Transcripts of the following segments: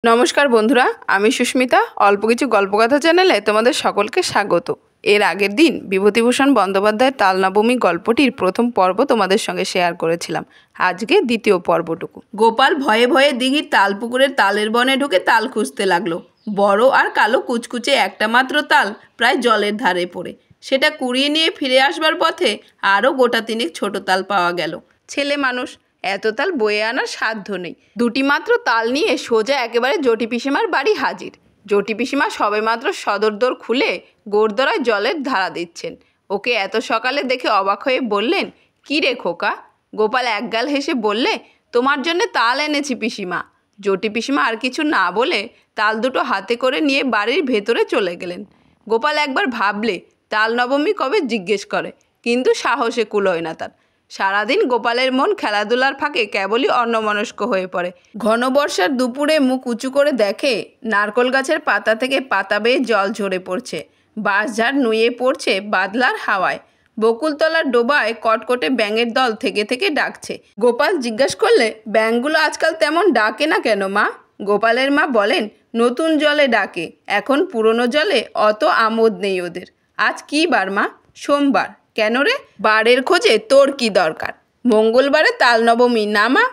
নমস্কার বন্ধুরা, আমি সুস্মিতা। অল্প কিছু গল্পকথা চ্যানেলে তোমাদের সকলকে স্বাগত। এর আগের দিন বিভূতিভূষণ বন্দ্যোপাধ্যায়ের তালনবমী গল্পটির প্রথম পর্ব তোমাদের সঙ্গে শেয়ার করেছিলাম। আজকে দ্বিতীয় পর্বটুকু। গোপাল ভয়ে ভয়ে দিঘির তালপুকুরের তালের বনে ঢুকে তাল খুঁজতে লাগলো। বড় আর কালো কুচকুচে একটা মাত্র তাল প্রায় জলের ধারে পড়ে। সেটা কুড়িয়ে নিয়ে ফিরে আসবার পথে আরও গোটা তিনেক ছোট তাল পাওয়া গেল। ছেলে মানুষ, এত তাল বয়ে আনার সাধ্য নেই। দুটি মাত্র তাল নিয়ে সোজা একেবারে জটি পিসিমার বাড়ি হাজির। জটি পিসিমা সবেমাত্র সদর দোর খুলে গোড়দোড়ায় জলের ধারা দিচ্ছেন। ওকে এত সকালে দেখে অবাক হয়ে বললেন, কী রে খোকা? গোপাল একগাল হেসে বললে, তোমার জন্যে তাল এনেছি পিসিমা। জটি পিসিমা আর কিছু না বলে তাল দুটো হাতে করে নিয়ে বাড়ির ভেতরে চলে গেলেন। গোপাল একবার ভাবলে তাল নবমী কবে জিজ্ঞেস করে, কিন্তু সাহসে কুলোয় না তার। সারাদিন গোপালের মন খেলাধুলার ফাঁকে কেবলই অন্যমনস্ক হয়ে পড়ে। ঘন বর্ষার দুপুরে মুখ উঁচু করে দেখে নারকোল গাছের পাতা থেকে পাতা বেয়ে জল ঝরে পড়ছে। বাঁশঝাড় নুয়ে পড়ছে বাদলার হাওয়ায়। বকুলতলার ডোবায় কটকটে ব্যাঙের দল থেকে থেকে ডাকছে। গোপাল জিজ্ঞাসা করলে, ব্যাঙগুলো আজকাল তেমন ডাকে না কেন মা? গোপালের মা বলেন, নতুন জলে ডাকে, এখন পুরনো জলে অত আমোদ নেই ওদের। আজ কী বার মা? সোমবার। কেন রে? বারের খোঁজে তোর কি দরকার? মঙ্গলবারে তাল নবমী না মা?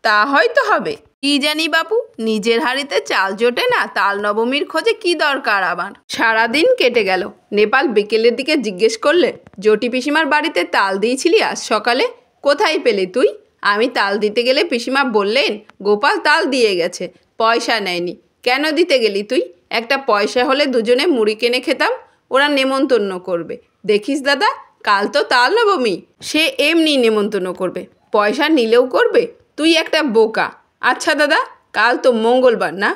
তা হয়তো হবে, কি জানি বাপু, নিজের হাঁড়িতে চাল জোটে না, তাল নবমীর খোঁজে কি দরকার আবার? সারাদিন কেটে গেল। নেপাল বিকেলের দিকে জিজ্ঞেস করলে, জটি পিসিমার বাড়িতে তাল দিয়েছিলি আজ সকালে? কোথায় পেলে তুই? আমি তাল দিতে গেলে পিসিমা বললেন, গোপাল তাল দিয়ে গেছে, পয়সা নেয়নি। কেন দিতে গেলি তুই? একটা পয়সা হলে দুজনে মুড়ি কিনে খেতাম, ওরা নেমন্তন্ন করবে। দেখিস দাদা, কাল তো তাল নবমী, সে এমনি নেমন্তন্ন করবে, পয়সা নিলেও করবে। তুই একটা বোকা। আচ্ছা দাদা, কাল তো মঙ্গলবার না?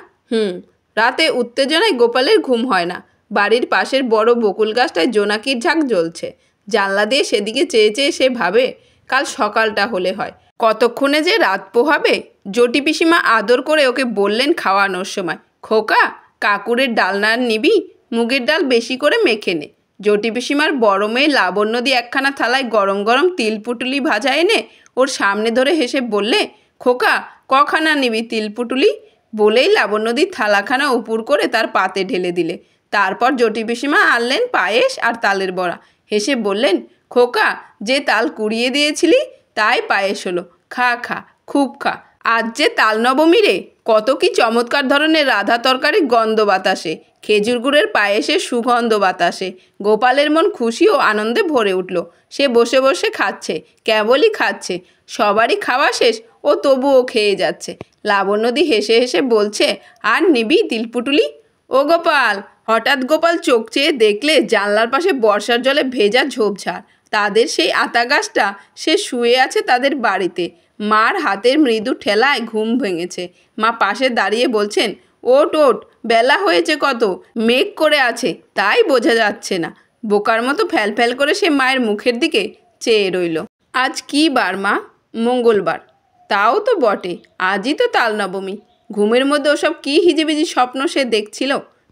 রাতে উত্তেজনায় গোপালের ঘুম হয় না। বাড়ির পাশের বড় বকুল গাছটায় জোনাকির ঝাঁক জ্বলছে। জানলা দিয়ে সেদিকে চেয়ে চেয়ে সে ভাবে, কাল সকালটা হলে হয়, কতক্ষণে যে রাত পোহাবে। জটি পিসিমা আদর করে ওকে বললেন খাওয়ানোর সময়, খোকা, কাকুরের ডালনা নিবি? মুগের ডাল বেশি করে মেখে নে। জটি পিসিমার বড় মেয়ে লাবণ্যদি একখানা থালায় গরম গরম তিলপুটুলি ভাজা এনে ওর সামনে ধরে হেসে বললে, খোকা, কখানা নিবি তিলপুটুলি? বলেই লাবণ্যদি থালাখানা উপুর করে তার পাতে ঢেলে দিলে। তারপর জটি পিসিমা আনলেন পায়েস আর তালের বড়া। হেসে বললেন, খোকা, যে তাল কুড়িয়ে দিয়েছিলি তাই পায়েস হলো, খা খা, খুব খা। আজ যে তাল নবমী রে, কত কি চমৎকার ধরনের রাধা তরকারির গন্ধ বাতাসে, খেজুর গুড়ের পায়েসের সুগন্ধ বাতাসে। গোপালের মন খুশি ও আনন্দে ভরে উঠল। সে বসে বসে খাচ্ছে, কেবলই খাচ্ছে। সবারই খাওয়া শেষ, ও তবুও খেয়ে যাচ্ছে। লাবণ্যদি হেসে হেসে বলছে, আর নিবি তিলপুটুলি? ও গোপাল! হঠাৎ গোপাল চোখ চেয়ে দেখলে জানলার পাশে বর্ষার জলে ভেজা ঝোপঝাড়। তাদের সেই আতা গাছটা, সে শুয়ে আছে তাদের বাড়িতে। মার হাতের মৃদু ঠেলায় ঘুম ভেঙেছে। মা পাশে দাঁড়িয়ে বলছেন, ওট ওট, বেলা হয়েছে কত, মেঘ করে আছে, তাই বোঝা যাচ্ছে না। বোকার মতো ফ্যাল ফ্যাল করে সে মায়ের মুখের দিকে চেয়ে রইল। আজ কী বার মা? মঙ্গলবার। তাও তো বটে, আজই তো তাল নবমী। ঘুমের মধ্যে ওসব কী হিজিবিজি স্বপ্ন সে দেখছিল।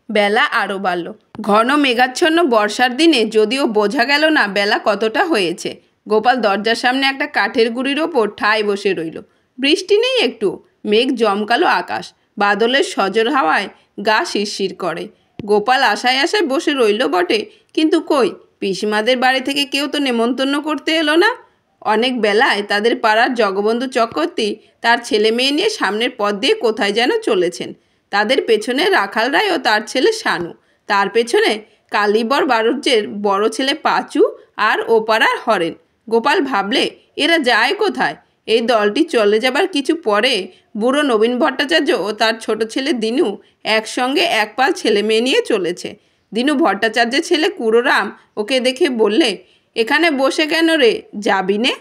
বেলা আরও বাড়ল। ঘন মেঘাচ্ছন্ন বর্ষার দিনে যদিও বোঝা গেল না বেলা কতটা হয়েছে। গোপাল দরজার সামনে একটা কাঠের গুঁড়ির ওপর ঠায় বসে রইল। বৃষ্টি নেই একটু, মেঘ জমকালো আকাশ, বাদলের সজোর হাওয়ায় গা শিরশির করে। গোপাল আশায় আশায় বসে রইল বটে, কিন্তু কই, পিসিমাদের বাড়ি থেকে কেউ তো নেমন্তন্ন করতে এলো না। অনেক বেলায় তাদের পাড়ার জগবন্ধু চক্রবর্তী তার ছেলে মেয়ে নিয়ে সামনের পথ দিয়ে কোথায় যেন চলেছেন। তাদের পেছনে রাখাল রায় ও তার ছেলে শানু, তার পেছনে কালীবর বাড়ুজ্যের বড় ছেলে পাঁচু আর ওপাড়ার হরেন। গোপাল ভাবলে, এরা যায় কোথায়? এই দলটি চলে যাবার কিছু পরে বুড়ো নবীন ভট্টাচার্য ও তার ছোট ছেলে দিনু একসঙ্গে এক পাল ছেলে মেয়ে নিয়ে চলেছে। দিনু ভট্টাচার্যের ছেলে কুড়োরাম ওকে দেখে বললে, এখানে বসে কেন রে, যাবি নে?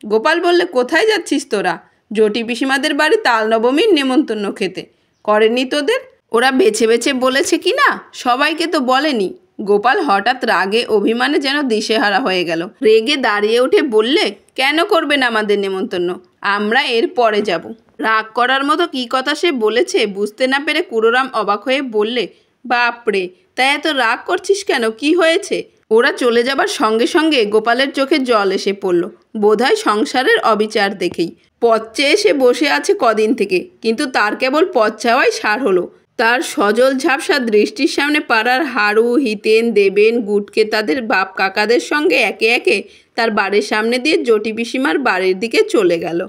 গোপাল বললে, কোথায় যাচ্ছিস তোরা? জটি পিসিমাদের বাড়ি তাল নবমীর নেমন্তন্ন খেতে। করেনি তোদের? ওরা বেছে বেছে বলেছে কি না, সবাইকে তো বলেনি। গোপাল হঠাৎ রাগে অভিমানে যেন দিশেহারা হয়ে গেল। রেগে দাঁড়িয়ে উঠে বললে, কেন করবেন আমাদের নেমন্তন্ন? আমরা এর পরে যাব। রাগ করার মতো কী কথা সে বলেছে বুঝতে না পেরে কুড়োরাম অবাক হয়ে বললে, বাপরে, তাই এত রাগ করছিস কেন, কি হয়েছে? ওরা চলে যাবার সঙ্গে সঙ্গে গোপালের চোখে জল এসে পড়ল, বোধহয় সংসারের অবিচার দেখেই। পথ চেয়ে এসে বসে আছে কদিন থেকে, কিন্তু তার কেবল পথ চাওয়াই সার হলো। তার সজল ঝাপসা দৃষ্টির সামনে পাড়ার হারু, হিতেন, দেবেন, গুটকে তাদের বাপ কাকাদের সঙ্গে একে একে তার বাড়ির সামনে দিয়ে জটি পিসিমার বাড়ির দিকে চলে গেল।